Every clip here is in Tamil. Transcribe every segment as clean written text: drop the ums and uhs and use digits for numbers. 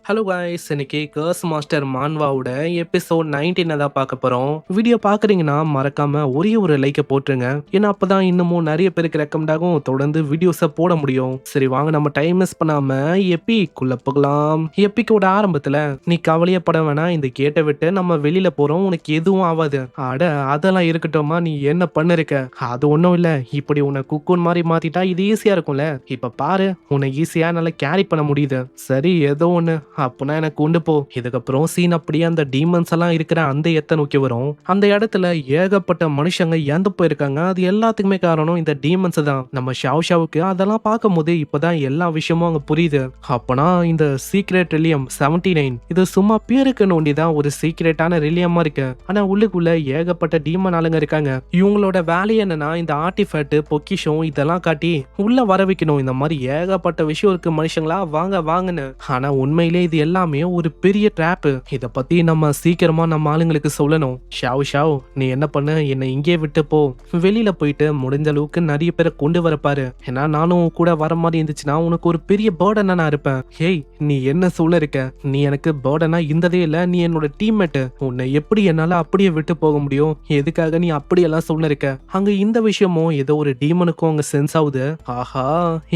ஹலோ காய்ஸ், இன்னைக்கு கர்ஸ் மாஸ்டர் மான்வாவோட எபிசோட் 19 தான் பார்க்க போறோம். வீடியோ பார்க்குறீங்கன்னா மறக்காம ஒரே ஒரு லைக்கை போட்டுருங்க. ஏன்னா அப்பதான் இன்னமும் நிறைய பேருக்கு ரெக்கமெண்ட் ஆகும், தொடர்ந்து வீடியோஸை போட முடியும். சரி வாங்க, நம்ம டைம் மிஸ் பண்ணாம எப்பிக்குள்ள போகலாம். எப்பிக்கோட ஆரம்பத்துல நீ கவலையப்பட வேணாம், இந்த கேட்டை விட்டு நம்ம வெளியில போறோம், உனக்கு எதுவும் ஆகாது. அட அதெல்லாம் இருக்கட்டும்மா, நீ என்ன பண்ணிருக்க? அது ஒன்றும் இல்லை, இப்படி உன்னை குக்கூன் மாதிரி மாத்திட்டா இது ஈஸியா இருக்கும்ல. இப்ப பாரு, உன்னை ஈஸியா நல்லா கேரி பண்ண முடியுது. சரி ஏதோ ஒன்று, அப்பனா எனக்கு கொண்டு போ. இதுக்கப்புறம் சீன் அப்படியே அந்த டீமன்ஸ் எல்லாம் இருக்கிற அந்த இடத்தை நோக்கி வரும். அந்த இடத்துல ஏகப்பட்ட மனுஷங்க இறந்து போயிருக்காங்க. அது எல்லாத்துக்குமே காரணம் இந்த டீமன்ஸ் தான். நம்ம ஷாவுக்கு அதெல்லாம் பார்க்கும் போது இப்பதான் எல்லா விஷயமும் அங்க புரியுது. அப்பனா இந்த சீக்ரெட் ரிலியம் 79 இது சும்மா பேருக்கு நோண்டிதான் ஒரு சீக்ரெட்டான ரிலியமா இருக்கு. ஆனா உள்ளுக்குள்ள ஏகப்பட்ட டீமன் ஆளுங்க இருக்காங்க. இவங்களோட வேலை என்னன்னா இந்த ஆர்டிஃபேக்ட் பொக்கிஷம் இதெல்லாம் காட்டி உள்ள வர வைக்கணும். இந்த மாதிரி ஏகப்பட்ட விஷயம் இருக்கு மனுஷங்களா, வாங்க வாங்கன்னு. ஆனா உண்மையிலே இது எல்லாமே ஒரு பெரிய ட்ராப். இத பத்தி நம்ம சீக்கிரமா நம்ம ஆளுங்களுக்கு சொல்லணும். ஷாவ் நீ என்ன பண்ணு, என்னை இங்கே விட்டு போ. வெளியில போயிட்டு முடிஞ்ச அளவுக்கு நிறைய பேரை கொண்டு வரப்பாரு. ஏன்னா நானும் கூட வர மாதிரி இருந்துச்சுன்னா உனக்கு ஒரு பெரிய பேர்டனா நான் இருப்பேன். ஹேய், நீ என்ன சொல்ல இருக்க? நீ எனக்கு பேர்டனா இருந்ததே இல்ல, நீ என்னோட டீம்மேட். உன்னை எப்படி என்னால அப்படியே விட்டு போக முடியும்? எதுக்காக நீ அப்படியெல்லாம் சொல்ல இருக்க? அங்க இந்த விஷயமும் ஏதோ ஒரு டீமனுக்கும் அங்க சென்ஸ் ஆகுது. ஆஹா,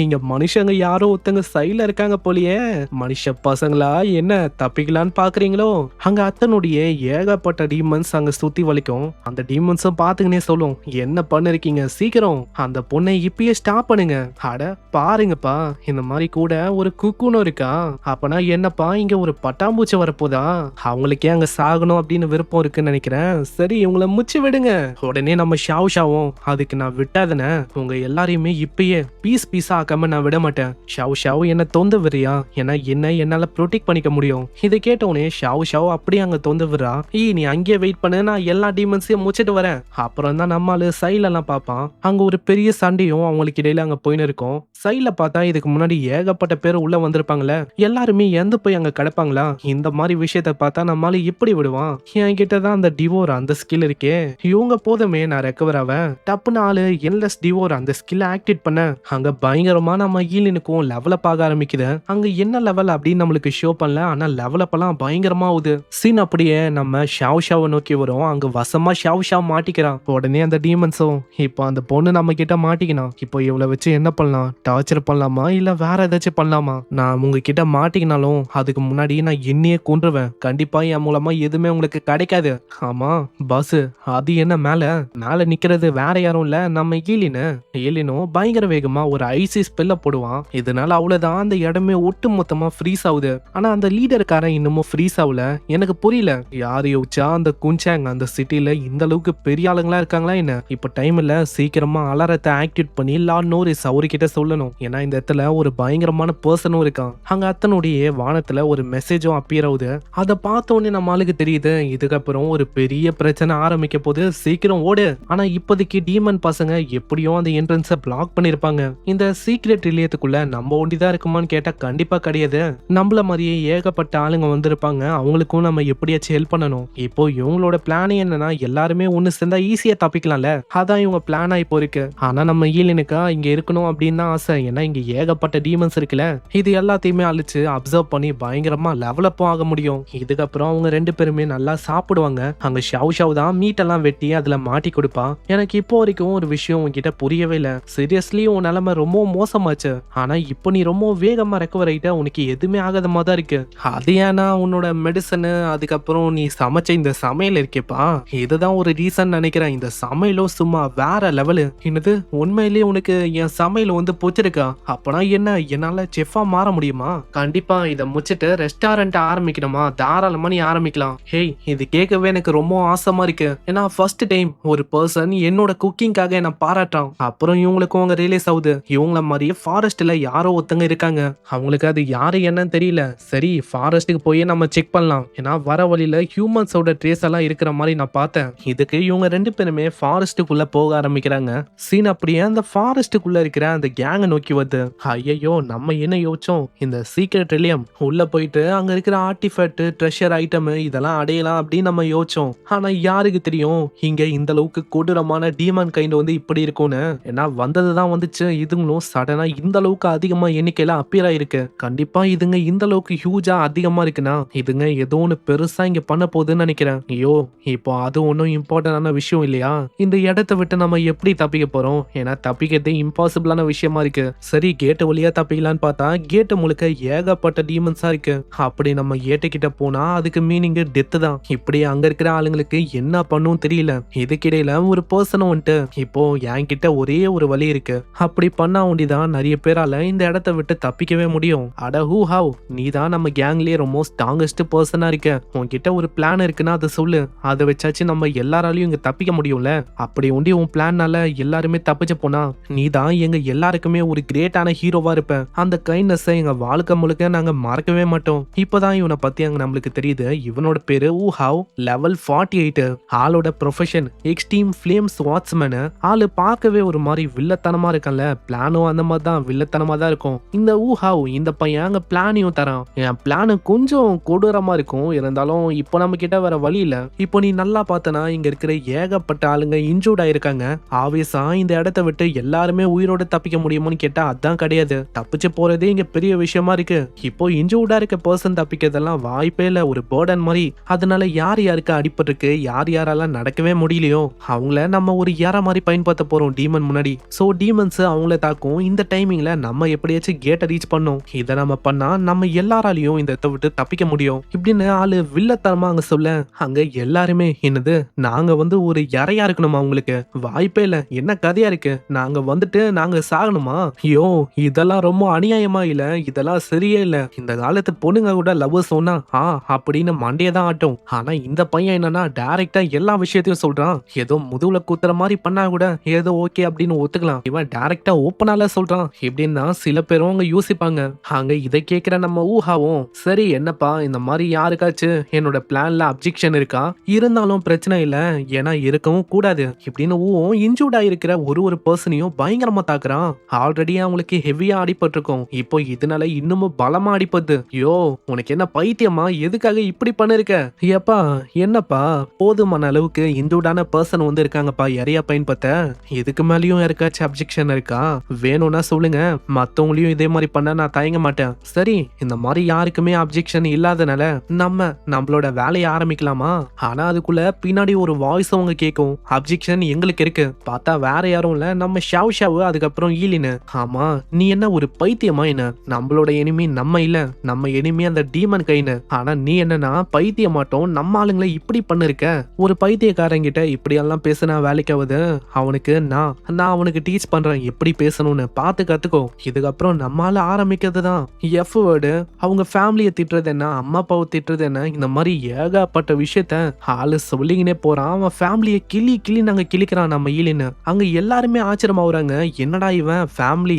இங்க மனுஷங்க யாரோ ஒருத்தங்க சைட்ல இருக்காங்க போலியே. மனுஷ பசங்களா, என்ன தப்பிக்கலான்னு பாக்குறீங்களோ? அங்க அத்தனுடைய ஏகப்பட்ட டீமன்ஸ் அங்க சுத்தி வலிக்கும். அந்த டீமன்ஸும் பாத்துக்கினே சொல்லும், என்ன பண்ணிருக்கீங்க, சீக்கிரம் அந்த பொண்ணை இப்பயே ஸ்டாப் பண்ணுங்க. அட பாருங்கப்பா, இந்த மாதிரி கூட ஒரு குக்குனும் இருக்கா. அப்பனா என்னப்பா, இங்க ஒரு பட்டாம்பூச்சி வரப்போதா? அவங்களுக்கே அங்க சாகணும் அப்படின்னு விருப்பம் இருக்குன்னு நினைக்கிறேன். சரி இவங்களை முச்சு விடுங்க. உடனே நம்ம ஷாவும் அதுக்கு நான் விட்டாதன உங்க எல்லாரையுமே இப்பயே பீஸா ஆக்காம நான் விட மாட்டேன். ஷாவ் என்ன தொந்து விரியா? ஏன்னா என்ன என்னால ப்ரொடெக்ட் பண்ணிக்க முடியும். இதை கேட்டவுடனே ஷாவ் அப்படியே அங்க தொந்து விடுறா. நீ அங்கேயே வெயிட் பண்ணு, நான் எல்லா டீமன்ஸையும் முடிச்சிட்டு வரேன். அப்புறம் தான் நம்மால சைட்ல எல்லாம் பார்ப்பான். அங்க ஒரு பெரிய சண்டையும் அவங்களுக்கு இடையில அங்க போயின்னு இருக்கும். சைட்ல பார்த்தா இதுக்கு முன்னாடி ஏகப்பட்ட பேர் உள்ள வந்திருப்பாங்களே, எல்லாருமே எந்த போய் அங்க கிடப்பாங்களா? இந்த மாதிரி விஷயத்த பார்த்தா நம்மால இப்படி விடுவான். என் கிட்ட தான் அந்த டிவோர் அந்த ஸ்கில் இருக்கே, இவங்க போதுமே நான் ரெக்கவர் ஆவேன். டப்புன்னு ஆளு என்லெஸ் டிவோர் அந்த ஸ்கில் ஆக்டிவேட் பண்ண அங்க பயங்கரமா நம்ம ஈலினுக்கும் லெவலப் ஆக ஆரம்பிக்குது. அங்க என்ன லெவல் அப்படின்னு நம்மளுக்கு ஷோ பண்ணல, ஆனா லெவலப் எல்லாம் பயங்கரமா ஆகுது. சீன் அப்படியே நம்ம ஷாவை நோக்கி வரும். அங்க வசமா ஷாவ் மாட்டிக்கிறான். உடனே அந்த டீமன்ஸும், இப்போ அந்த பொண்ணு நம்ம கிட்ட மாட்டிக்கணும், இப்போ இவளை வச்சு என்ன பண்ணலாம்? டார்ச்சர் பண்ணலாமா இல்ல வேற ஏதாச்சும் பண்ணலாமா? நான் உங்ககிட்ட மாட்டிக்கினாலும் அதுக்கு முன்னாடி நான் என்னையே கொன்றுவேன். கண்டிப்பா என் மூலமா எதுவுமே உங்களுக்கு கிடைக்காது. ஆமா பாஸ், அது என்ன மேல மேல நிக்கிறது வேற யாரும் இல்ல, நம்ம ஏலினும் பயங்கர வேகமா ஒரு ஐசி ஸ்பெல்ல போடுவான். இதனால அவ்வளவுதான், அந்த இடமே ஒட்டு மொத்தமா ஃப்ரீஸ் ஆகுது. ஆனா அந்த லீடருக்காரன் இன்னமும் ஃப்ரீஸ் ஆகல. எனக்கு புரியல, யாரு யோசிச்சா அந்த குஞ்சாங் அந்த சிட்டில இந்த அளவுக்கு பெரிய ஆளுங்களா இருக்காங்களா என்ன? இப்ப டைம் இல்ல, சீக்கிரமா அலாரத்தை ஆக்டிவேட் பண்ணி லார்ட் நோரிஸ் அவர்கிட்ட சொல்லணும். ஏன்னா இந்த இடத்துல ஒரு பயங்கரமான பர்சனும் இருக்கான். அங்க அத்தனுடைய வானத்துல ஒரு மெசேஜும் அப்பியர் ஆகுது. அதை பார்த்த உடனே நம்ம ஆளுக்கு தெரியுது, இதுக்கப்புறம் ஒரு பெரிய பிரச்சனை ஆரம்பிக்க போது, சீக்கிரம் ஓடு. ஆனா இப்போதைக்கு டீமன் பசங்க எப்படியும் அந்த என்ட்ரன்ஸை பிளாக் பண்ணிருப்பாங்க. இந்த சீக்ரெட் ரிலியத்துக்குள்ள நம்ம ஒண்டிதான் இருக்குமான்னு கேட்டா கண்டிப்பா கிடையாது. நம்மள மாதிரியே ஏகப்பட்ட ஆளுங்க வந்திருப்பாங்க, அவங்களுக்கும் நம்ம எப்படியாச்சும் ஹெல்ப் பண்ணணும். இப்போ இவங்களோட பிளான் என்னன்னா, எல்லாருமே ஒண்ணு சேர்ந்தா ஈஸியா தப்பிக்கலாம்ல, அதான் இவங்க பிளானா இப்போ இருக்கு. ஆனா நம்ம ஈலினுக்கா இங்க இருக்கணும் அப்படின்னு தான் ஆசை. ஏன்னா இங்க ஏகப்பட்ட டீமன்ஸ் இருக்குல்ல, இது எல்லாத்தையுமே அழிச்சு அப்சர்வ் பண்ணி பயங்கரமா லெவலப்பும் ஆக முடியும். இதுக்கப்புறம் அவங்க ரெண்டு பேருமே நல்லா சாப்பிடுவாங்க. அங்க ஷாவ் தான் மீட் எல்லாம் வெட்டி அதுல மாட்டி கொடுப்பா. எனக்கு இப்போ வரைக்கும் ஒரு விஷயம் உங்ககிட்ட புரியவே இல்லை. சீரியஸ்லி உன் நிலைமை ரொம்ப மோசமாச்சு, ஆனா இப்போ நீ ரொம்ப வேகமா ரெக்கவர் ஆயிட்ட, உனக்கு எதுவுமே ஆகாத மாதிரி தான் இருக்கு. அது ஏன்னா உன்னோட மெடிசனு, அதுக்கப்புறம் நீ சமைச்ச இந்த சமையல் இருக்கேப்பா, இதுதான் ஒரு ரீசன் நினைக்கிறேன். இந்த சமையலும் சும்மா வேற லெவலு. என்னது, உண்மையிலேயே உனக்கு என் சமையல் வந்து பிடிச்சிருக்கா? அப்பனா என்ன என்னால செஃபா மாற முடியுமா? கண்டிப்பா இதை முடிச்சிட்டு ரெஸ்டாரண்ட் ஆரம்பிக்கணுமா? தாராளமா நீ ஆரம்பிக்கலாம். ஹேய், இது கேட்கவே எனக்கு ரொம்ப ஆசமா இருக்கு. ஏன்னா ஃபர்ஸ்ட் டைம் ஒரு பர்சன் என்னோட குக்கிங்காக என்ன பாராட்டான். அப்புறம் இவங்களுக்கும் அவங்க ரியலைஸ் ஆகுது, இவங்கள மாதிரியே ஃபாரஸ்ட்ல யாரோ ஒருத்தங்க இருக்காங்க. அவங்களுக்கு அது யாரு என்னன்னு தெரியல. சரி ஃபாரஸ்ட்டுக்கு போய் நம்ம செக் பண்ணலாம். ஏன்னா வர வழியில ஹியூமன்ஸோட ட்ரேஸ் எல்லாம் இருக்கிற மாதிரி நான் பார்த்தேன். இதுக்கு இவங்க ரெண்டு பேருமே ஃபாரஸ்ட்டுக்குள்ள போக ஆரம்பிக்கிறாங்க. சீன் அப்படியே அந்த ஃபாரஸ்ட்டுக்குள்ள இருக்கிற அந்த கேங்க நோக்கி வருது. ஐயோ, நம்ம என்ன யோசிச்சோம், இந்த சீக்ரெட் ரிலியம் உள்ள போயிட்டு அங்க இருக்கிற ஆர்டிஃபேக்ட் ட்ரெஷர் ஐட்டம் இதெல்லாம் அடையலாம் அப்படின்னு நம்ம யோசிச்சோம். ஆனா யாருக்கு தெரியும் இங்க இந்த அளவுக்கு கொடூரமான டீமன் கைண்ட் வந்து இப்படி இருக்கும்னு. ஏன்னா வந்ததுதான் வந்துச்சு, இதுங்களும் சடனா இந்த அளவுக்கு அதிகமா எண்ணிக்கையில அப்பியர் ஆயிருக்கு. கண்டிப்பா இதுங்க இந்த அளவுக்கு அளவுக்கு ஹியூஜா அதிகமா இருக்குன்னா இதுங்க ஏதோ ஒன்று பெருசா இங்க பண்ண போகுதுன்னு நினைக்கிறேன். ஐயோ, இப்போ அது ஒன்றும் இம்பார்ட்டன்டான விஷயம் இல்லையா? இந்த இடத்த விட்டு நம்ம எப்படி தப்பிக்க போறோம்? ஏன்னா தப்பிக்கிறதே இம்பாசிபிளான விஷயமா இருக்கு. சரி, கேட்டு வழியா தப்பிக்கலான்னு பார்த்தா கேட்டு முழுக்க ஏகப்பட்ட டீமன்ஸா இருக்கு. அப்படி நம்ம கேட்டு கிட்ட போனா அதுக்கு மீனிங் டெத்து தான். இப்படி அங்க இருக்கிற ஆளுங்களுக்கு என்ன பண்ணும் தெரியல. இதுக்கிடையில ஒரு பர்சனும் வந்துட்டு இப்போ என்கிட்ட ஒரே ஒரு வழி இருக்கு, அப்படி பண்ணா ஒண்டிதான் நிறைய பேரால இந்த இடத்த விட்டு தப்பிக்கவே முடியும். அட ஹூ ஹவ், நீ தான் நம்ம கேங்லயே ரொம்ப ஸ்ட்ராங்கஸ்ட் பர்சனா இருக்க. உன்கிட்ட ஒரு பிளான் இருக்குன்னா அதை சொல்லு. அதை வச்சாச்சு நம்ம எல்லாராலையும் இங்க தப்பிக்க முடியும்ல. அப்படி ஒண்டி உன் பிளான்னால எல்லாருமே தப்பிச்சு போனா நீ தான் எங்க எல்லாருக்குமே ஒரு கிரேட்டான ஹீரோவா இருப்ப. அந்த கைண்ட்னஸ் எங்க வாழ்க்கை முழுக்க நாங்க மறக்கவே மாட்டோம். இப்பதான் இவனை பத்தி அங்க நம்மளுக்கு தெரியுது. இவனோட பேரு ஊ ஹவ், லெவல் 48. ஆளோட ப்ரொஃபஷன் எக்ஸ்ட்ரீம் ஃப்ளேம் ஸ்வாட்ஸ்மேன். ஆளு பார்க்கவே ஒரு மாதிரி வில்லத்தனமா இருக்கல. பிளானும் அந்த மாதிரி தான் வில்லத்தனமா தான் இருக்கும். இந்த ஊ ஹவ் இந்த பையன் அங்க பிளானையும் தரான். என் பிளானு கொஞ்சம் கொடூரமா இருக்கும், இருந்தாலும் இப்போ நம்ம கிட்ட வேற வழி இல்ல. இப்போ நீ நல்லா பார்த்தனா இங்க இருக்கிற ஏகப்பட்ட ஆளுங்க இன்ஜூர்ட் ஆயிருக்காங்க. ஆவேசா இந்த இடத்த விட்டு எல்லாருமே உயிரோட தப்பிக்க முடியுமான்னு கேட்டா அதான் கிடையாது. தப்பிச்சு போறதே இங்க பெரிய விஷயமா இருக்கு. இப்போ இன்ஜூர்டா இருக்க பர்சன் தப்பிக்கிறதெல்லாம் வாய்ப்பே இல்ல, ஒரு பேர்டன் மாதிரி. அதனால யார் யாருக்கு அடிபட்டிருக்கு, யார் யாரெல்லாம் நடக்கவே முடியலையோ அவங்கள நம்ம ஒரு யாரா மாதிரி பயன்படுத்த போறோம் டீமன் முன்னாடி. சோ டீமன்ஸ் அவங்கள தாக்கும். இந்த டைமிங்ல நம்ம எப்படியாச்சும் கேட்டை ரீச் பண்ணோம். இதை நம்ம பண்ணா நம்ம எல்லாராலையும் இந்த இடத்தை விட்டு தப்பிக்க முடியும் இப்படின்னு ஆளு வில்லத்தனமா அங்க சொல்ல அங்க எல்லாருமே என்னது, நாங்க வந்து ஒரு இறையா இருக்கணுமா? உங்களுக்கு வாய்ப்பே இல்ல, என்ன கதையா இருக்கு? நாங்க வந்துட்டு நாங்க சாகணுமா? ஐயோ, இதெல்லாம் ரொம்ப அநியாயமா இல்ல? இதெல்லாம் சரியே இல்ல. இந்த காலத்து பொண்ணுங்க கூட லவ் சொன்னா அப்படின்னு மண்டையை தான் ஆட்டும். ஆனா இந்த பையன் என்னன்னா டைரக்டா எல்லா விஷயத்தையும் சொல்றான். ஏதோ முதுகுல குத்துற மாதிரி பண்ணா கூட ஏதோ ஓகே அப்படின்னு ஒத்துக்கலாம். இவன் டைரக்டா ஓப்பனால சொல்றான். எப்படின்னா சில பேரும் அங்க யோசிப்பாங்க. அங்க இதை கேட்கிற நம்ம ஊஹாவும் சரி என்னப்பா இந்த மாதிரி யாருக்காச்சும் என்னோட பிளான்ல அப்ஜெக்ஷன் இருக்கா? இருந்தாலும் பிரச்சனை இல்ல, ஏன்னா இருக்கவும் கூடாது இப்படின்னு ஊவும் இன்ஜூர்ட் ஆயிருக்கிற ஒரு பர்சனையும் பயங்கரமா தாக்குறான். ஆல்ரெடி அவங்களுக்கு ஹெவியா அடிபட்டிருக்கும், இப்போ இதனால இன்னமும் பலமா அடிப்பது. யோ, உனக்கு என்ன பைத்தியமா? எதுக்காக இப்படி பண்ணிருக்க? ஏப்பா என்னப்பா, போதுமான அளவுக்கு இன்ஜூர்டான பர்சன் வந்து இருக்காங்கப்பா இறையா பயன்படுத்த. இதுக்கு மேலயும் யாருக்காச்சும் அப்ஜெக்ஷன் இருக்கா? வேணும்னா சொல்லுங்க, மத்தவங்களையும் இதே மாதிரி பண்ண நான் தயங்க மாட்டேன். சரி, இந்த மாதிரி யாருக்குமே அப்ஜெக்ஷன் இல்லாதனால நம்மளோட வேலையை ஆரம்பிக்கலாமா? ஆனா அதுக்குள்ள பின்னாடி ஒரு வாய்ஸ் அவங்க கேட்கும். அப்ஜெக்ஷன் எங்களுக்கு இருக்கு. பார்த்தா வேற யாரும் இல்ல, நம்ம ஷாவ் ஷாவ் அதுக்கப்புறம் ஈலின்னு. ஆமா, நீ என்ன ஒரு பைத்தியமா? என்ன நம்மளோட எனிமி நம்ம இல்ல, நம்ம எனிமி அந்த டீமன் கைன்னு. ஆனா நீ என்னன்னா பைத்திய மாட்டோம் நம்ம ஆளுங்களை இப்படி பண்ணிருக்க. ஒரு பைத்தியக்காரங்கிட்ட இப்படி எல்லாம் பேசினா வேலைக்காவது? அவனுக்கு நான் அவனுக்கு டீச் பண்றேன் எப்படி பேசணும்னு, பார்த்து கத்துக்கோ. இதுக்கப்புறம் நம்மால ஆரம்பிக்கிறது தான் எஃப் வேர்டு. அவங்க ஃபேமிலியை திட்டுறது என்ன, அம்மா அப்பாவை திட்டுறது என்ன, இந்த மாதிரி ஏகப்பட்ட விஷயத்த ஆளு சொல்லிங்கனே போறான். அவன் ஃபேமிலியை கிளி நாங்க கிளிக்கிறான் நம்ம ஈலின்னு. அங்க எல்லாருமே ஆச்சரியமாகறாங்க. என்னடா இவன் ஃபேமிலி,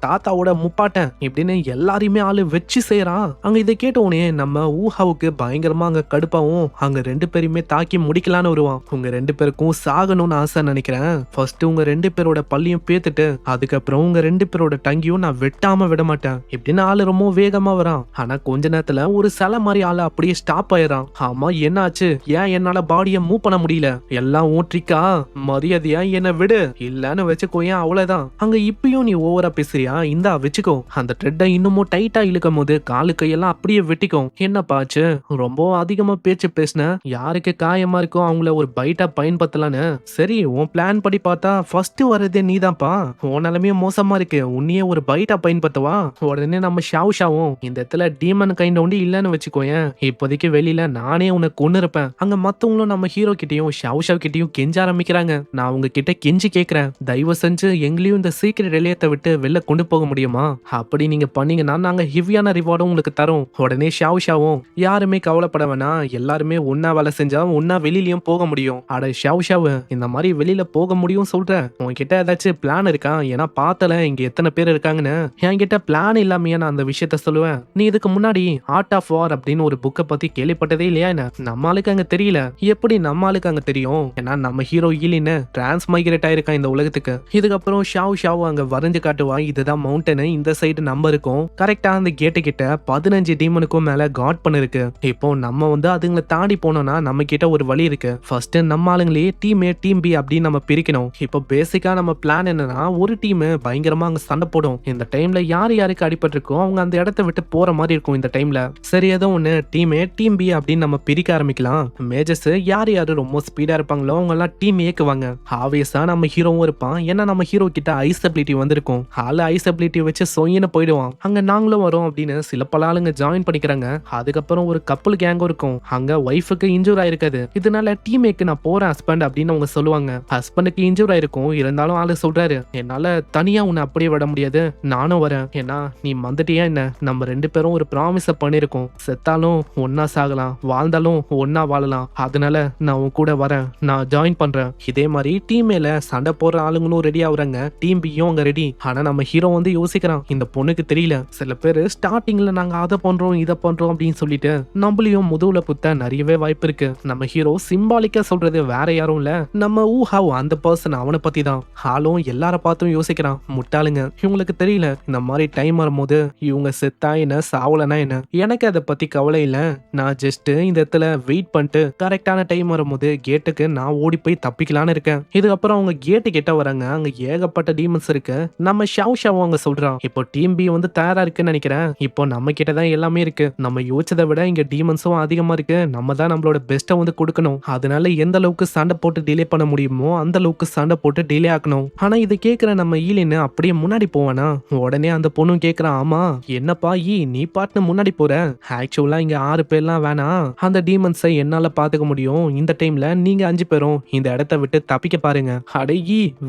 தாத்தாவோட முப்பாட்டன் இப்படின்னு எல்லாரையுமே ஆளு வச்சு செய்யறான். அங்க இதை கேட்டவுடனே நம்ம ஊஹாவுக்கு பயங்கரமா அங்க கடுப்பாவும் அங்க ரெண்டு பேருமே தாக்கி முடிக்கலான்னு வருவான். உங்க ரெண்டு பேருக்கும் சாகணும்னு ஆசை நினைக்கிறேன். ஃபர்ஸ்ட் உங்க ரெண்டு பேரோட பள்ளியும் பேத்துட்டு அதுக்கப்புறம் உங்க ரெண்டு பேரோட டங்கியும் நான் வெட்டாம விட மாட்டேன் இப்படின்னு ஆளு ரொம்ப வேகமா வரான். ஆனா கொஞ்ச நேரத்துல ஒரு சிலை மாதிரி ஆளு அப்படியே ஸ்டாப் ஆயிரான். ஆமா, என்னாச்சு? ஏன் என்னால பாடியை மூவ் பண்ண முடியல? எல்லாம் ஊற்றிக்கா, மரியாதையா என்ன விடு, இல்லன்னு வச்சுக்கோ. ஏன் அவ்வளவுதான். அங்க இப்பயும் நீ ஓவரா பேசுறியா? இந்தா வச்சுக்கோ. அந்த த்ரெட்டை இன்னமும் டைட்டா இழுக்கும் போது காலு கையெல்லாம் அப்படியே வெட்டிக்கும். என்னப்பாச்சு? ரொம்ப அதிகமா பேச்சு பேசின, யாருக்கு காயமா இருக்கோ அவங்கள ஒரு பைட்டா பயன்படுத்தலான்னு. சரி, உன் பிளான் படி பார்த்தா ஃபர்ஸ்ட் வர்றதே நீதான்ப்பா. உன் நிலைமையும் மோசமா இருக்கு, உன்னையே ஒரு பைட்டா பயன்படுத்தவா? உடனே நம்ம ஷாவும் இந்த இடத்துல டீமன் கைண்ட் ஒண்டி இல்லன்னு வச்சுக்கோயேன், இப்போதைக்கு வெளியில நானே உனக்கு கொண்டு இருப்பேன். அங்க மத்தவங்களும் நம்ம ஹீரோ கிட்டயும் ஷாவ் கிட்டயும் கெஞ்ச ஆரம்பிக்கிறாங்க. நான் அவங்க கிட்ட கெஞ்சி கேக்குறேன், தயவு செஞ்சு எங்களையும் இந்த சீக்கிரம் நிலையத்தை விட்டு வெளில கொண்டு போக முடியுமா? அப்படி நீங்க பண்ணீங்கன்னா நாங்க ஹெவியான ரிவார்டும் உங்களுக்கு தரோம். உடனே ஷாவும் யாருமே கவலைப்பட வேணாம், எல்லாருமே ஒன்னா வேலை செஞ்சா ஒன்னா வெளியிலயும் போக முடியும். அட ஷாவ், இந்த மாதிரி வெளியில போக முடியும் சொல்ற, உன்கிட்ட ஏதாச்சும் பிளான் இருக்கா? ஏன்னா பார்த்தல இங்க எத்தனை பேர் இருக்காங்கன்னு. என்கிட்ட பிளான் இல்லாமையா நான் அந்த விஷயத்த சொல்லுவேன். நீ இதுக்கு முன்னாடி ஆர்ட் ஆஃப் வார் அப்படின்னு ஒரு புக்கை பத்தி கேள்விப்பட்டதே இல்லையா? என்ன நம்ம ஆளுக்கு அங்க தெரியல? எப்படி நம்ம ஆளுக்கு அங்க தெரியும்? ஏன்னா நம்ம ஹீரோ ஈலின்னு டிரான்ஸ்மைக்ரேட் ஆயிருக்கான் இந்த உலகத்துக்கு. இதுக்கப்புறம் ஷாவ் அங்க வரைஞ்சு காட்டுவா, இதுதான் மவுண்டன், இந்த சைடு நம்ம இருக்கும். கரெக்டா அந்த கேட்டு கிட்ட 15 டீமனுக்கும் மேல காட் பண்ணிருக்கு. இப்போ நம்ம வந்து அதுங்களை தாண்டி போனோம்னா நம்ம கிட்ட ஒரு வழி இருக்கு. ஃபர்ஸ்ட் நம்ம ஆளுங்களே டீம் ஏ டீம் பி அப்படின்னு நம்ம பிரிக்கணும். இப்போ பேசிக்கா நம்ம பிளான் என்னன்னா, ஒரு டீம் பயங்கரமா அங்க சண்டை போடும். இந்த டைம்ல யாருக்கு அடிபட்டிருக்கோ அவங்க அந்த இடத்த விட்டு போற மாதிரி இருக்கும் இந்த டைம்ல. சரி ஏதோ ஒண்ணு டீம் ஏ டீம் பி அப்படின்னு நம்ம பிரிக்க ஆரம்பிக்கலாம். மேஜர்ஸ் யார் யாரு ரொம்ப ஸ்பீடா இருப்பாங்களோ அவங்க எல்லாம் டீம் ஏக்குவாங்க. ஆப்வியஸா நம்ம ஹீரோவும் இருப்பான். ஏன்னா நம்ம ஹீரோ கிட்ட ஐஸ் அபிலிட்டி வந்திருக்கும். ஆளு ஐஸ் அபிலிட்டி வச்சு சொயின்னு போயிடுவான். அங்க நாங்களும் வரோம் அப்படின்னு சில பல ஆளுங்க ஜாயின் பண்ணிக்கிறாங்க. அதுக்கப்புறம் ஒரு கப்பல் கேங்கும் இருக்கும். அங்க ஒய்ஃபுக்கு இன்ஜூர் ஆயிருக்காது. இதனால டீம் ஏக்கு நான் போறேன் ஹஸ்பண்ட் அப்படின்னு அவங்க சொல்லுவாங்க. ஹஸ்பண்டுக்கு இன்ஜூர் ஆயிருக்கும். இருந்தாலும் ஆளு சொல்றாரு, என்னால தனியா உன்னை அப்படியே விட முடியாது, நானும் வரேன். ஏன்னா நீ வந்துட்டியா என்ன, நம்ம ரெண்டு பேரும் ஒரு ப்ராமிஸ பண்ணிருக்கோம். செத்தாலும் ஒன்னா சாகலாம், வாழ்ந்தாலும் ஒன்னா வாழலாம். அதனால நான் உன் கூட வரேன், நான் ஜாயின் பண்றேன். இதே மாதிரி டீம் மேல சண்டை போடுற ஆளுங்களும் ரெடி ஆகுறாங்க. டீம் பியும் அங்க ரெடி. ஆனா நம்ம ஹீரோ வந்து யோசிக்கிறான், இந்த பொண்ணுக்கு தெரியல. சில பேரு ஸ்டார்டிங்ல நாங்க அதை பண்றோம் இதை பண்றோம் அப்படின்னு சொல்லிட்டு நம்மளையும் முதுகுல குத்த நிறையவே வாய்ப்பு இருக்கு. நம்ம ஹீரோ சிம்பாலிக்கா சொல்றது வேற யாரும் இல்ல, நம்ம ஊஹாவ் அந்த பர்சன், அவனை பத்தி தான். ஆளும் எல்லார பார்த்தும் யோசிக்கிறான், முட்டாளுங்க இவங்களுக்கு தெரியல இந்த மாதிரி டைம் வரும்போது இவங்க செத்தா என்ன சாவலனா என்ன, எனக்கு அதை பத்தி கவலை இல்ல. நான் ஜஸ்ட் இந்த இடத்துல வெயிட் பண்ணிட்டு கரெக்டான டைம் வரும்போது கேட்டுக்கு நான் ஓடி போய் தப்பிக்கலான்னு இருக்கேன். இதுக்கப்புறம் அவங்க கேட்டு கிட்ட வராங்க. அங்க ஏகப்பட்ட டீமன்ஸ் இருக்கு. நம்ம ஷாவ் அவங்க சொல்றான், இப்போ டீம் பி வந்து தயாரா இருக்குன்னு நினைக்கிறேன். இப்போ நம்ம கிட்ட தான் எல்லாமே இருக்கு. நம்ம யோசிச்சதை விட இங்க டீமன்ஸும் அதிகமா இருக்கு. நம்ம தான் நம்மளோட பெஸ்ட்டை வந்து கொடுக்கணும். அதனால எந்த அளவுக்கு சண்டை போட்டு டிலே பண்ண முடியுமோ அந்த அளவுக்கு சண்டை போட்டு டிலே ஆக்கணும். ஆனா இதை கேட்கிற நம்ம ஈலின்னு அப்படியே முன்னாடி போவானா. உடனே அந்த பொண்ணும் கேட்கறான், ஆமா என்னப்பா நீ பாட்டுன்னு முன்னாடி போற, ஆக்சுவலா இங்க 6 பேர்லாம் வேணாம், அந்த டீமன்ஸை என்னால பாத்துக்க முடியும். இந்த டைம்ல நீங்க 5 பேரும் இந்த இடத்த விட்டு தப்பிக்க பாருங்க. அடே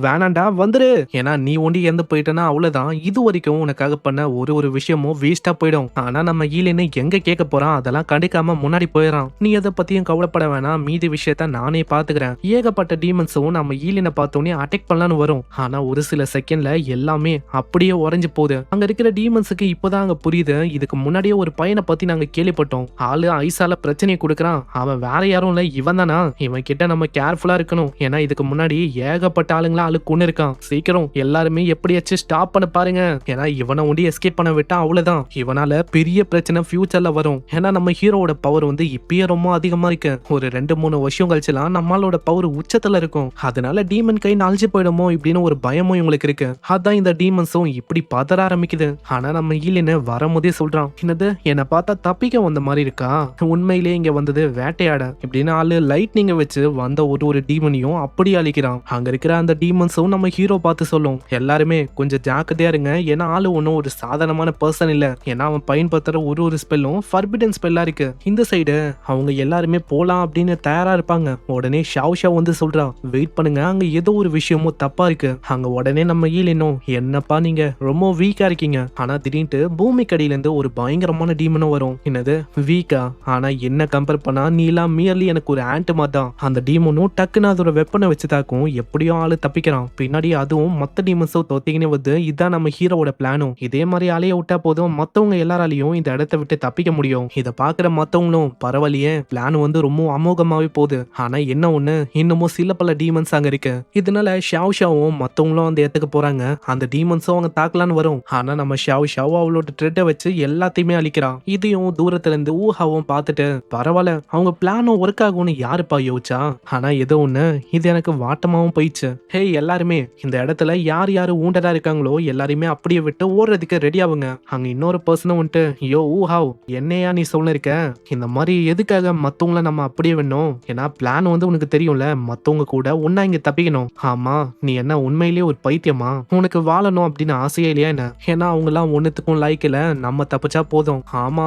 வேணாண்டா வந்துரு, ஏன்னா நீ ஒண்டி இறந்து போயிட்டனா அவ்வளவுதான். இது வரைக்கும் உனக்காக பண்ண ஒரு விஷயமும் வேஸ்டா போயிடும். ஆனா நம்ம ஈலின்னு எங்க கேட்க போறான், அதெல்லாம் கண்டுக்காம முன்னாடி போயிடறான். நீ எதை பத்தியும் கவலைப்பட வேணாம், மீதி விஷயத்த நானே பாத்துக்கிறேன். ஏகப்பட்ட டீமன்ஸும் நம்ம ஈலினை பார்த்தோன்னே அட்டாக் பண்ணலான்னு வரும். ஆனா ஒரு சில செகண்ட்ல எல்லாமே அப்படியே உறைஞ்சு போகுது. அங்க இருக்கிற டீமன்ஸுக்கு இப்பதான் அங்க புரியுது, இதுக்கு முன்னாடியே ஒரு பையனை பத்தி நாங்க கேள்விப்பட்டோம். ஆளு ஐசால பிரச்சனையை கொடுக்கறான். அவன் வேற யாரும் இல்ல, இவன் தானா. இவன் கிட்ட நம்ம கேர்ஃபுல்லா இருக்கணும். ஏன்னா இதுக்கு முன்னாடி ஏகப்பட்ட ஆளுங்களா ஆளு கொண்டு இருக்கான். சீக்கிரம் எல்லாருமே எப்படியாச்சும் ஸ்டாப் பண்ண பாருங்க. ஏன்னா இவனை ஒண்டி எஸ்கேப் பண்ண விட்டா அவ்வளவுதான், இவனால பெரிய பிரச்சனை ஃபியூச்சர்ல வரும். ஏன்னா நம்ம ஹீரோவோட பவர் வந்து இப்பயே ரொம்ப அதிகமா இருக்கு. ஒரு 2-3 வருஷம் கழிச்சுலாம் நம்மளோட பவர் உச்சத்துல இருக்கும். அதனால டீமன் கை நாளைச்சு போயிடுமோ இப்படின்னு ஒரு பயமும் இவங்களுக்கு இருக்கு. அதான் இந்த டீமன்ஸும் இப்படி பதற ஆரம்பிக்குது. ஆனா நம்ம ஈலின்னு வரும்போதே சொல்றான், என்னது என்ன பார்த்தா தப்பிக்க வந்த மாதிரி இருக்கா, உண்மையிலேயே இங்க வந்தது வேட்டையாட இப்படின்னு ஆளு லைட்னிங்க வச்சு வந்த ஒரு டீமனையும் அப்படி அழிக்கிறான். அங்க இருக்கிற அந்த டீமன்ஸும் நம்ம ஹீரோ பார்த்து சொல்லும், எல்லாருமே கொஞ்சம் ஜாக்கிரதையா இருங்க. ஏன்னா ஆளு ஒன்னும் ஒரு சாதாரணமான பர்சன் இல்ல. ஏன்னா அவன் பயன்படுத்துற ஒரு ஸ்பெல்லும் ஃபர்பிடன் ஸ்பெல்லா இருக்கு. இந்த சைடு அவங்க எல்லாருமே போலாம் அப்படின்னு தயாரா இருப்பாங்க. உடனே ஷாவ் வந்து சொல்றான், வெயிட் பண்ணுங்க, அங்க ஏதோ ஒரு விஷயமும் தப்பா இருக்கு. அங்க உடனே நம்ம ஈலினும், என்னப்பா நீங்க ரொம்ப வீக்கா இருக்கீங்க. ஆனா திடீர்னு பூமி கடியில இருந்து ஒரு பயங்கரமான டீமனும் வரும். என்னது வீக்கா, ஆனா என்ன கம்பேர் பண்ணா நீ எல்லாம் மியர்லி எனக்கு ஒரு ஆண்ட் மாதிரி தான். அந்த டீமனும் டக்குன்னு அதோட வெப்பனை வச்சு தாக்கும். எப்படியோ ஆளு தப்பிக்கிறான். பின்னாடி அதுவும் மத்த டீமன்ஸும் தொத்திக்கினே வந்து இதான் நம்ம ஹீரோவோட பிளானும். இதே மாதிரி அலைய விட்டா போதும் மத்தவங்க எல்லாராலையும் இந்த இடத்த விட்டு தப்பிக்க முடியும். இத பாக்குற மத்தவங்களும் பரவாயில்லையே, பிளான் வந்து ரொம்ப அமோகமாவே போகுது. ஆனா என்ன ஒண்ணு, இன்னமும் சில பல டீமன்ஸ் அங்க இருக்கு. இதனால ஷாவும் மத்தவங்களும் அந்த இடத்துக்கு போறாங்க. அந்த டீமன்ஸும் அவங்க தாக்கலான்னு வரும். ஆனா நம்ம ஷாவ் அவளோட ட்ரெட்டை வச்சு எல்லாத்தையுமே அழிக்கிறான். இதையும் தூரத்துல இருந்து ஊஹாவும் பார்த்துட்டு, பரவாயில்ல அவங்க பிளானும் ஒர்க் ஆகும்னு யாருப்பா யோசிச்சா. ஆனா ஏதோ ஒண்ணு, இது எனக்கு வாட்டமாவும் போயிடுச்சு. ஹே எல்லாருமே இந்த இடத்துல யார் யாரு ஊண்டதா இருக்காங்களோ எல்லாருமே அப்படியே விட்டு ஓடுறதுக்கு ரெடி ஆகுங்க. அங்க இன்னொரு பர்சனும் வந்துட்டு, யோ ஊஹாவ் என்னையா நீ சொல்ல இருக்க, இந்த மாதிரி எதுக்காக மத்தவங்கள நம்ம அப்படியே வேணும். ஏன்னா பிளான் வந்து உனக்கு தெரியும்ல, மத்தவங்க கூட ஒன்னா இங்க தப்பிக்கணும். ஆமா நீ என்ன உண்மையிலேயே ஒரு பைத்தியமா, உனக்கு வாழணும் அப்படின்னு ஆசையே இல்லையா என்ன. ஏன்னா அவங்க எல்லாம் ஒன்னுத்துக்கும் லைக் இல்ல, நம்ம தப்பிச்சா போதும். ஆமா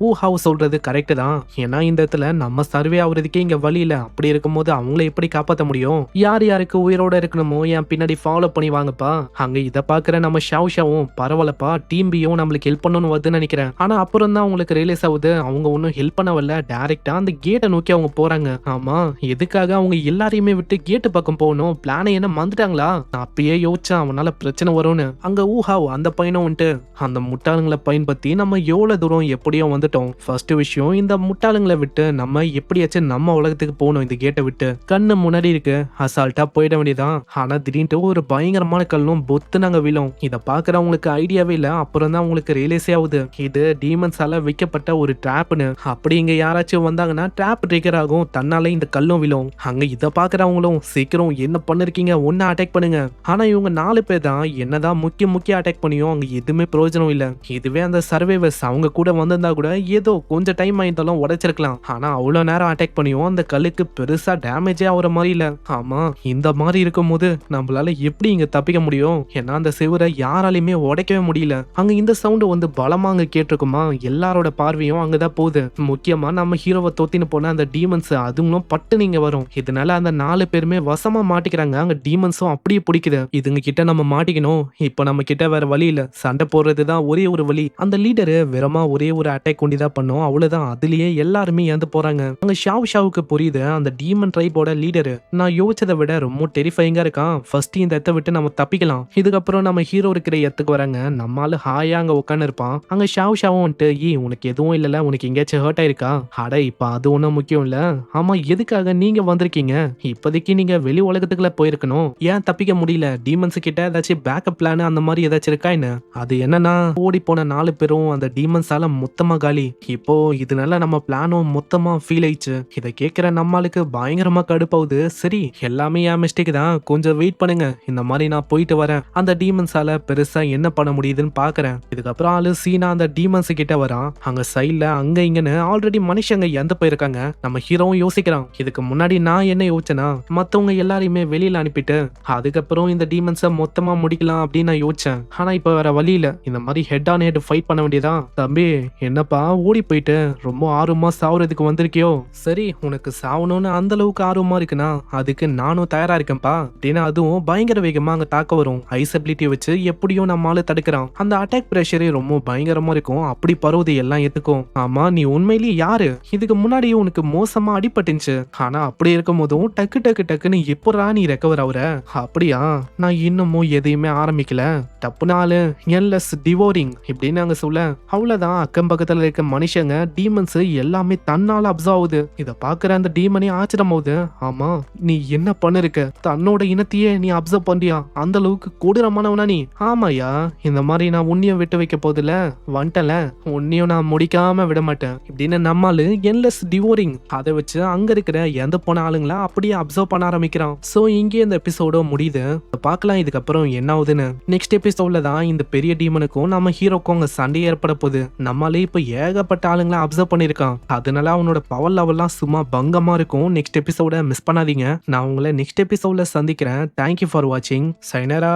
ஊஹாவ் சொல்றது கரெக்ட் தான். ஏன்னா இந்த இடத்துல நம்ம சர்வே ஆகுறதுக்கே இங்க வழி இல்ல. அப்படி இருக்கும்போது அவங்கள எப்படி காப்பாற்ற முடியும். யார் யாருக்கு உயிரோட இருக்கணுமோ என் பின்னாடி ஃபாலோ பண்ணி வாங்கப்பா. அங்க இத பாக்குற நம்ம ஷாவும், பரவாயில்லப்பா டீம் பியும் நம்மளுக்கு ஹெல்ப் பண்ணணும்னு வருதுன்னு நினைக்கிறேன். ஆனா அப்புறம் தான் அவங்களுக்கு ரியலைஸ் ஆகுது, அவங்க ஒன்னும் ஹெல்ப் பண்ண வரல, டைரக்டா அந்த கேட்டை நோக்கி அவங்க போறாங்க. ஆமா எதுக்காக அவங்க எல்லாரையுமே விட்டு கேட்டு பக்கம் போகணும், பிளானை என்ன மறந்துட்டாங்களா. நான் அப்பயே யோசிச்சேன் அவனால பிரச்சனை வரும்னு. அங்க ஊஹாவ் அந்த பையனும் வந்துட்டு, அந்த முட்டாளுங்களை பயன்படுத்தி நம்ம எவ்வளவு தூரம் எப்படியோ வந்துட்டோம். ஃபர்ஸ்ட் விஷயம், இந்த முட்டாளுங்களை விட்டு நம்ம எப்படியாச்சும் நம்ம உலகத்துக்கு போகணும். இந்த கேட்டை விட்டு கண்ணு முன்னாடி இருக்கு, அசால்ட்டா போயிட வேண்டியதான். ஆனா திடீர்னு ஒரு பயங்கரமான கல்லும் பொத்து நாங்க விழும். இத பாக்குறவங்களுக்கு ஐடியாவே இல்ல. அப்புறம் தான் உங்களுக்கு ரியலைஸே ஆகுது, இது டீமன்ஸால வைக்கப்பட்ட ஒரு ட்ராப்னு. அப்படி இங்க யாராச்சும் வந்தாங்கன்னா ட்ராப் ட்ரிகர் ஆகும், தன்னால இந்த கல்லும் விழும். அங்க இத பாக்குறவங்களும், சீக்கிரம் என்ன பண்ணிருக்கீங்க, ஒன்னு அட்டாக் பண்ணுங்க. ஆனா இவங்க 4 பேர் தான் என்னதான் முக்கிய அட்டாக் பண்ணியும் அங்க எதுவுமே பிரயோஜனம் இல்ல. இதுவே அந்த சர்வைவர்ஸ் அவங்க கூட வந்திருந்தா கூட ஏதோ கொஞ்சம் டைம் ஆயிருந்தாலும் உடைச்சிருக்கலாம். ஆனா அவ்வளவு நேரம் அட்டாக் பண்ணியும் அந்த கல்லுக்கு பெருசா டேமேஜே ஆகுற மாதிரி இல்ல. ஆமா, இந்த மாதிரி இருக்கும்போது நம்மளால எப்படி இங்க தப்பிக்க முடியும்? ஏன்னா அந்த செவுரை யாராலையுமே உடைக்கவே முடியல. அங்க இந்த சவுண்ட் வந்து பலமா அங்க கேட்டிருக்குமா, எல்லாரோட பார்வையும் அங்கதான் போகுது. முக்கியமா நம்ம ஹீரோவை தொத்தின்னு போன அந்த டீமன்ஸ் அதுங்களும் பட்டு நீங்க வரும். இதனால அந்த 4 பேருமே வசமா மாட்டிக்கிறாங்க. அங்க டீமன்ஸும் அப்படியே பிடிக்குது. இதுங்க கிட்ட நம்ம மாட்டிக்கணும். இப்ப நம்ம கிட்ட வேற வழி இல்ல, சண்டை போடுறதுதான் ஒரே ஒரு வழி. அந்த லீடரு வெறுமா ஒரே ஒரு அட்டாக் கொண்டிதான் பண்ணும், அவ்வளவுதான். அதுலயே எல்லாருமே இறந்து போறாங்க. அங்க ஷாவுக்கு புரியுது அந்த டீமன் ட்ரைபோட லீடரு நான் யோசிச்சதை விட ரொம்ப டெரிஃபைங்கா இருக்கான். ஃபர்ஸ்ட் இந்த இடத்தை விட்டு நம்ம தப்பிக்கலாம். இதுக்கப்புறம் நம்ம ஹீரோ இருக்கிற இடத்துக்கு வராங்க. நம்மால ஹாயா அங்க உட்காந்து இருப்பான். அங்க ஷாவும் வந்துட்டு உனக்கு எதுவும் இல்லல, உனக்கு எங்கேயாச்சும் ஹர்ட் ஆயிருக்கா? அட இப்ப அது ஒண்ணும் முக்கியம் இல்ல. ஆமா, எதுக்காக நீங்க வந்திருக்கீங்க? இப்போதைக்கு நீங்க வெளி உலகத்துக்குள்ள போயிருக்கணும். ஏன் தப்பிக்க முடியல? டீமன்ஸ் கிட்ட ஏதாச்சும் பேக்கப் பிளான் அந்த மாதிரி ஏதாச்சும் இருக்கா என்ன? அது என்னன்னா, ஓடி போன 4 பேரும் அந்த டீமன்ஸால மொத்தமா காலி. இப்போ இதனால நம்ம பிளானும் மொத்தமா ஃபீல் ஆயிடுச்சு. இதை கேட்கிற நம்மளுக்கு பயங்கரமா கடுப்பாவுது. சரி, எல்லாமே என் மிஸ்டேக் தான், கொஞ்சம் வெயிட் பண்ணுங்க, இந்த மாதிரி நான் போயிட்டு வரேன். அந்த டீமன்ஸால பெருசா என்ன பண்ண முடியுதுன்னு பாக்குறேன். இதுக்கப்புறம் ஆளு சீனா அந்த டீமன்ஸ் கிட்ட வரான். அங்க சைட்ல அங்க இங்கன்னு ஆல்ரெடி மனுஷங்க இறந்து போயிருக்காங்க. நம்ம ஹீரோவும் யோசிக்கிறான், இதுக்கு முன்னாடி நான் என்ன யோசிச்சேனா, மத்தவங்க எல்லாரையுமே வெளியில அனுப்பிட்டு அதுக்கப்புறம் இந்த டீமன்ஸை மொத்தமா முடிக்கலாம் அப்படின்னு நான் யோசிச்சேன். ஆனா இப்ப வேற வழி இல்ல, இந்த மாதிரி ஹெட் ஆன் ஹெட் ஃபைட் பண்ண வேண்டியதான். தம்பி, என்னப்பா ஓடி போயிட்டு ரொம்ப ஆர்வமா சாவுறதுக்கு வந்திருக்கியோ? சரி, உனக்கு சாவணும்னு அந்த அளவுக்கு ஆர்வமா இருக்குன்னா அதுக்கு நானும் தயாரா இருக்கேன்ப்பா அப்படின்னு. அதுவும் பயங்கர வேகமா அங்க தாக்க வரும். ஐஸ் அபிலிட்டி வச்சு எப்படியும் நம்மால தடுக்கிறான். அந்த அட்டாக் பிரஷரே ரொம்ப பயங்கரமா இருக்கும். அப்படி பருவதை எல்லாம் ஏத்துக்கும். ஆமா, நீ உண்மையிலேயே யாரு? இதுக்கு முன்னாடி உனக்கு மோசமா அடிபட்டுச்சு. ஆனா அப்படி இருக்கும் போதும் டக்குன்னு எப்படா நீ ரெக்கவர் ஆகுற? அப்படியா, நான் இன்னமும் எதையுமே ஆரம்பிக்கல. டப்புனாலு என்லெஸ் டிவோரிங் இப்படின்னு அங்க சொல்ல, அவ்வளவுதான். அக்கம் பக்கத்துல இருக்க மனுஷங்க டீமன்ஸ் எல்லாமே தன்னால அப்சர்வ் ஆகுது. இத பாக்குற அந்த டீமனே ஆச்சரியம் ஆகுது. ஆமா, நீ என்ன பண்ணிருக்க? தன்னோட இனத்தையே நீ அப்சர்வ் பண்றியா? அந்த அளவுக்கு கொடூரமானவனா நீ? ஆமாயா, இந்த மாதிரி நான் உன்னையும் விட்டு வைக்க போதில்ல, வந்துட்டல, உன்னையும் நான் முடிக்காம விட மாட்டேன் இப்படின்னு நம்மாலு என்லெஸ் டிவோரிங் அதை வச்சு அங்க இருக்கிற எந்த போன ஆளுங்களா அப்படியே அப்சர்வ் பண்ண ஆரம்பிக்கிறான். சோ இங்கே இந்த எபிசோட முடியுது. பார்க்கலாம் இதுக்கப்புறம் என்ன ஆகுதுன்னு. நெக்ஸ்ட் எபிசோட்ல தான் இந்த பெரிய டீமனுக்கும் நம்ம ஹீரோக்கும் அங்க சண்டை ஏற்பட போகுது. நம்மளே இப்ப ஏகப்பட்ட ஆளுங்களா அப்சர்வ் பண்ணிருக்கான். அதனால அவனோட பவர் லெவல்லாம் சும்மா பங்கமா இருக்கும். நெக்ஸ்ட் எபிசோட மிஸ் பண்ணாதீங்க. நான் உங்களை நெக்ஸ்ட் எபிசோட்ல சந்திக்கிறேன். தேங்க்யூ ஃபார் வாட்சிங். சைனரா.